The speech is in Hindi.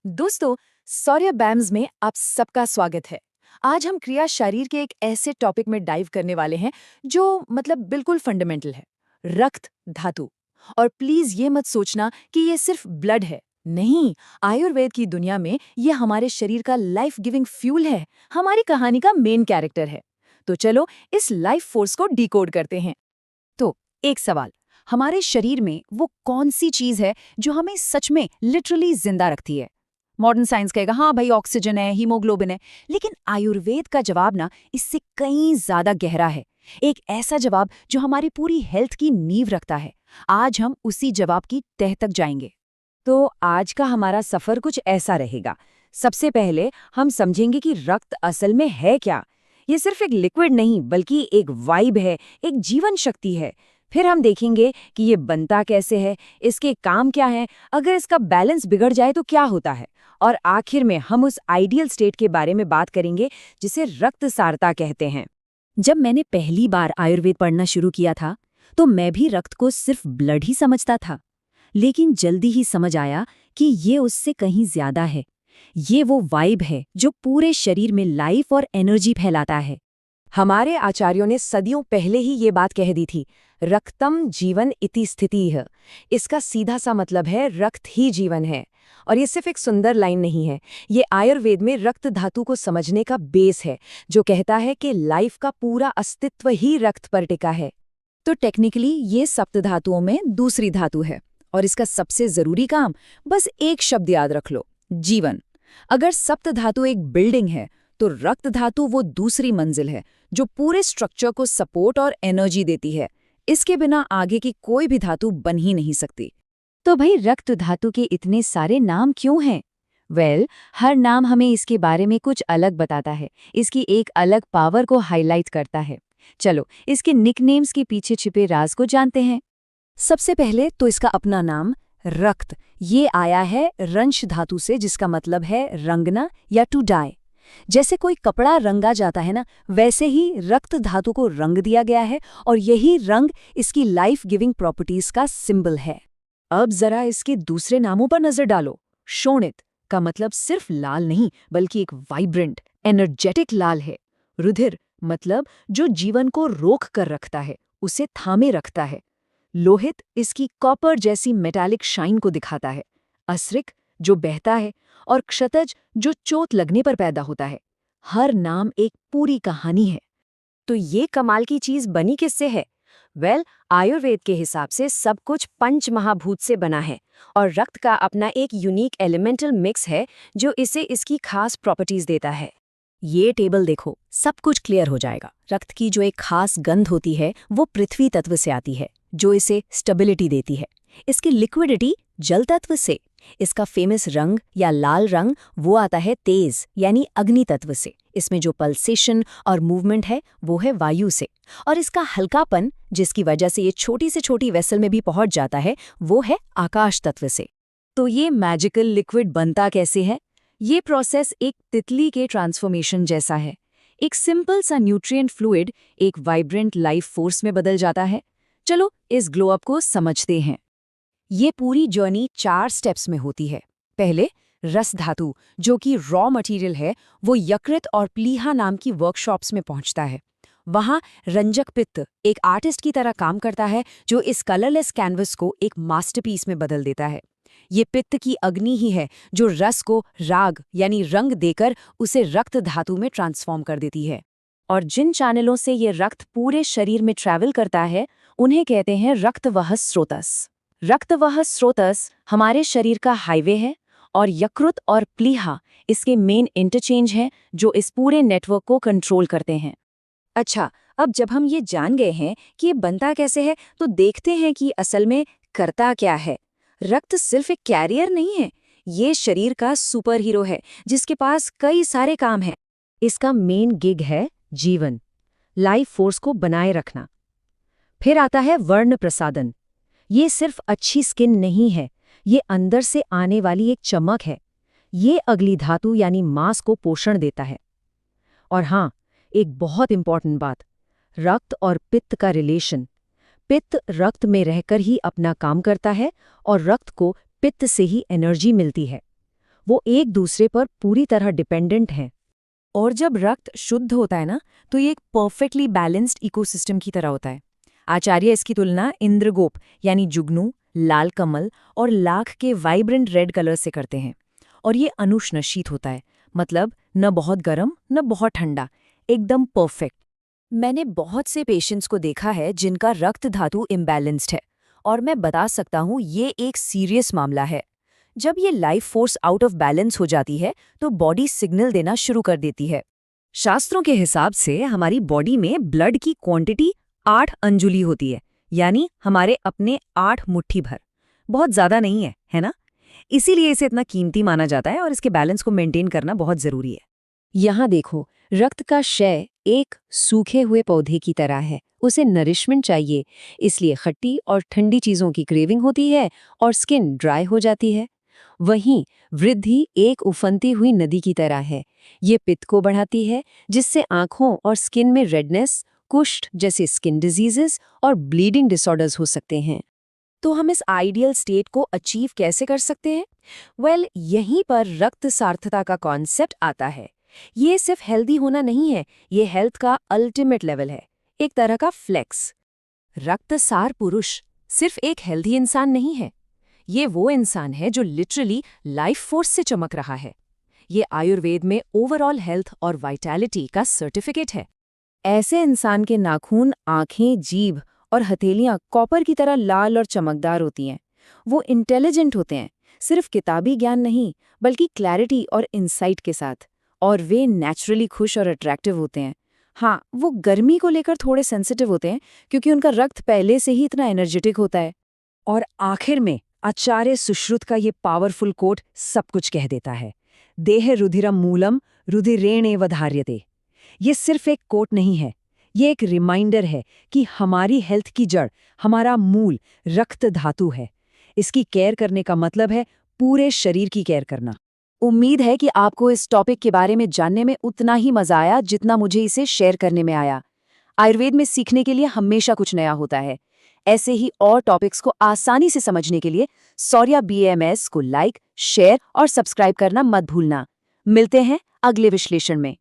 दोस्तों, सौर्य बैम्स में आप सबका स्वागत है। आज हम क्रिया शरीर के एक ऐसे टॉपिक में डाइव करने वाले हैं जो बिल्कुल फंडामेंटल है, रक्त धातु। और प्लीज ये मत सोचना कि ये सिर्फ ब्लड है। नहीं, आयुर्वेद की दुनिया में ये हमारे शरीर का लाइफ गिविंग फ्यूल है, हमारी कहानी का मेन कैरेक्टर है। तो चलो इस लाइफ फोर्स को डिकोड करते हैं। तो एक सवाल, हमारे शरीर में वो कौन सी चीज है जो हमें सच में लिटरली जिंदा रखती है? मॉडर्न साइंस कहेगा हाँ भाई ऑक्सीजन है, हीमोग्लोबिन है, लेकिन आयुर्वेद का जवाब ना इससे कहीं ज्यादा गहरा है। एक ऐसा जवाब जो हमारी पूरी हेल्थ की नींव रखता है। आज हम उसी जवाब की तह तक जाएंगे। तो आज का हमारा सफर कुछ ऐसा रहेगा। सबसे पहले हम समझेंगे कि रक्त असल में है क्या। ये सिर्फ एक लिक्विड नहीं बल्कि एक वाइब है, एक जीवन शक्ति है। फिर हम देखेंगे कि ये बनता कैसे है, इसके काम क्या है, अगर इसका बैलेंस बिगड़ जाए तो क्या होता है। और आखिर में हम उस आइडियल स्टेट के बारे में बात करेंगे जिसे रक्तसारता कहते हैं। जब मैंने पहली बार आयुर्वेद पढ़ना शुरू किया था तो मैं भी रक्त को सिर्फ ब्लड ही समझता था, लेकिन जल्दी ही समझ आया कि ये उससे कहीं ज्यादा है। ये वो वाइब है जो पूरे शरीर में लाइफ और एनर्जी फैलाता है। हमारे आचार्यों ने सदियों पहले ही ये बात कह दी थी, रक्तम जीवन इति स्थिति है। इसका सीधा सा मतलब है रक्त ही जीवन है। और ये सिर्फ एक सुंदर लाइन नहीं है, ये आयुर्वेद में रक्त धातु को समझने का बेस है, जो कहता है कि लाइफ का पूरा अस्तित्व ही रक्त पर टिका है। तो टेक्निकली ये सप्त धातुओं में दूसरी धातु है, और इसका सबसे जरूरी काम बस एक शब्द याद रख लो, जीवन। अगर सप्त धातु एक बिल्डिंग है तो रक्त धातु वो दूसरी मंजिल है जो पूरे स्ट्रक्चर को सपोर्ट और एनर्जी देती है। इसके बिना आगे की कोई भी धातु बन ही नहीं सकती। तो भाई रक्त धातु के इतने सारे नाम क्यों हैं? हर नाम हमें इसके बारे में कुछ अलग बताता है, इसकी एक अलग पावर को हाईलाइट करता है। चलो इसके निकनेम्स के पीछे छिपे राज को जानते हैं। सबसे पहले तो इसका अपना नाम रक्त, ये आया है रंश धातु से, जिसका मतलब है रंगना या टू डाई। जैसे कोई कपड़ा रंगा जाता है ना, वैसे ही रक्त धातु को रंग दिया गया है, और यही रंग इसकी लाइफ गिविंग प्रॉपर्टीज का सिंबल है। अब जरा इसके दूसरे नामों पर नजर डालो। शोणित का मतलब सिर्फ लाल नहीं बल्कि एक वाइब्रेंट एनर्जेटिक लाल है। रुधिर मतलब जो जीवन को रोक कर रखता है, उसे थामे रखता है। लोहित इसकी कॉपर जैसी मेटालिक शाइन को दिखाता है। असृक जो बहता है, और क्षतज जो चोट लगने पर पैदा होता है। हर नाम एक पूरी कहानी है। तो ये कमाल की चीज बनी किससे है? आयुर्वेद के हिसाब से सब कुछ पंच महाभूत से बना है, और रक्त का अपना एक यूनिक एलिमेंटल मिक्स है जो इसे इसकी खास प्रॉपर्टीज देता है। ये टेबल देखो, सब कुछ क्लियर हो जाएगा। रक्त की जो एक खास गंध होती है वो पृथ्वी तत्व से आती है, जो इसे स्टेबिलिटी देती है। इसकी लिक्विडिटी जल तत्व से। इसका फेमस रंग या लाल रंग वो आता है तेज यानी अग्नि तत्व से। इसमें जो पल्सेशन और मूवमेंट है वो है वायु से। और इसका हल्कापन, जिसकी वजह से ये छोटी से छोटी वेसल में भी पहुंच जाता है, वो है आकाश तत्व से। तो ये मैजिकल लिक्विड बनता कैसे है? ये प्रोसेस एक तितली के ट्रांसफॉर्मेशन जैसा है। एक सिंपल सा न्यूट्रिएंट फ्लूइड एक वाइब्रेंट लाइफ फोर्स में बदल जाता है। चलो इस ग्लो अप को समझते हैं। ये पूरी जर्नी 4 स्टेप्स में होती है। पहले रस धातु, जो कि रॉ मटेरियल है, वो यकृत और प्लीहा नाम की वर्कशॉप्स में पहुंचता है। वहां रंजक पित्त एक आर्टिस्ट की तरह काम करता है, जो इस कलरलेस कैनवस को एक मास्टरपीस में बदल देता है। ये पित्त की अग्नि ही है जो रस को राग यानी रंग देकर उसे रक्त धातु में ट्रांसफॉर्म कर देती है। और जिन चैनलों से ये रक्त पूरे शरीर में ट्रैवल करता है, उन्हें कहते हैं रक्तवह स्रोतस। रक्तवह स्रोतस हमारे शरीर का हाईवे है, और यकृत और प्लीहा इसके मेन इंटरचेंज हैं जो इस पूरे नेटवर्क को कंट्रोल करते हैं। अच्छा, अब जब हम ये जान गए हैं कि ये बनता कैसे है, तो देखते हैं कि असल में करता क्या है। रक्त सिर्फ एक कैरियर नहीं है, ये शरीर का सुपर हीरो है जिसके पास कई सारे काम हैं। इसका मेन गिग है जीवन, लाइफ फोर्स को बनाए रखना। फिर आता है वर्ण प्रसादन। ये सिर्फ अच्छी स्किन नहीं है, ये अंदर से आने वाली एक चमक है। ये अगली धातु यानी मांस को पोषण देता है। और हाँ, एक बहुत इंपॉर्टेंट बात, रक्त और पित्त का रिलेशन। पित्त रक्त में रहकर ही अपना काम करता है, और रक्त को पित्त से ही एनर्जी मिलती है। वो एक दूसरे पर पूरी तरह डिपेंडेंट हैं। और जब रक्त शुद्ध होता है ना, तो ये एक परफेक्टली बैलेंस्ड इकोसिस्टम की तरह होता है। आचार्य इसकी तुलना इंद्रगोप यानी जुगनू, लाल कमल और लाख के वाइब्रेंट रेड कलर से करते हैं। और ये अनुष्ण शीत होता है, मतलब न बहुत गर्म न बहुत ठंडा, एकदम परफेक्ट। मैंने बहुत से पेशेंट्स को देखा है जिनका रक्त धातु इम्बैलेंस्ड है, और मैं बता सकता हूँ ये एक सीरियस मामला है। जब ये life force out of balance हो जाती है तो बॉडी सिग्नल देना शुरू कर देती है। शास्त्रों के हिसाब से हमारी बॉडी में ब्लड की क्वांटिटी 8 अंजुली होती है, यानी हमारे अपने 8 मुट्ठी भर। बहुत ज्यादा नहीं है, है ना? इसीलिए इसे इतना कीमती माना जाता है और इसके बैलेंस को मेंटेन करना बहुत जरूरी है। यहाँ देखो, रक्त का क्षय एक सूखे हुए पौधे की तरह है। उसे नरिशमेंट चाहिए, इसलिए खट्टी और ठंडी चीजों की क्रेविंग होती है और स्किन ड्राई हो जाती है। वहीं वृद्धि एक उफनती हुई नदी की तरह है। ये पित्त को बढ़ाती है, जिससे आंखों और स्किन में रेडनेस, कुष्ठ जैसे स्किन डिजीजेस और ब्लीडिंग डिसऑर्डर्स हो सकते हैं। तो हम इस आइडियल स्टेट को अचीव कैसे कर सकते हैं? यहीं पर रक्त सार्थता का कॉन्सेप्ट आता है। ये सिर्फ हेल्दी होना नहीं है, ये हेल्थ का अल्टीमेट लेवल है, एक तरह का फ्लेक्स। रक्तसार पुरुष सिर्फ एक हेल्दी इंसान नहीं है, ये वो इंसान है जो लिटरली लाइफ फोर्स से चमक रहा है। ये आयुर्वेद में ओवरऑल हेल्थ और वाइटैलिटी का सर्टिफिकेट है। ऐसे इंसान के नाखून, आंखें, जीभ और हथेलियां कॉपर की तरह लाल और चमकदार होती हैं। वो इंटेलिजेंट होते हैं, सिर्फ किताबी ज्ञान नहीं, बल्कि क्लैरिटी और इंसाइट के साथ। और वे नेचुरली खुश और अट्रैक्टिव होते हैं। हाँ, वो गर्मी को लेकर थोड़े सेंसिटिव होते हैं, क्योंकि उनका रक्त पहले से ही इतना एनर्जेटिक होता है। और आखिर में आचार्य सुश्रुत का ये पावरफुल कोट सब कुछ कह देता है। देह रुधिरम मूलम रुधिरेणेव धार्यते। ये सिर्फ एक कोट नहीं है, ये एक रिमाइंडर है कि हमारी हेल्थ की जड़, हमारा मूल रक्त धातु है। इसकी केयर करने का मतलब है पूरे शरीर की केयर करना। उम्मीद है कि आपको इस टॉपिक के बारे में जानने में उतना ही मजा आया जितना मुझे इसे शेयर करने में आया। आयुर्वेद में सीखने के लिए हमेशा कुछ नया होता है। ऐसे ही और टॉपिक्स को आसानी से समझने के लिए सौर्या BAMS को लाइक, शेयर और सब्सक्राइब करना मत भूलना। मिलते हैं अगले विश्लेषण में।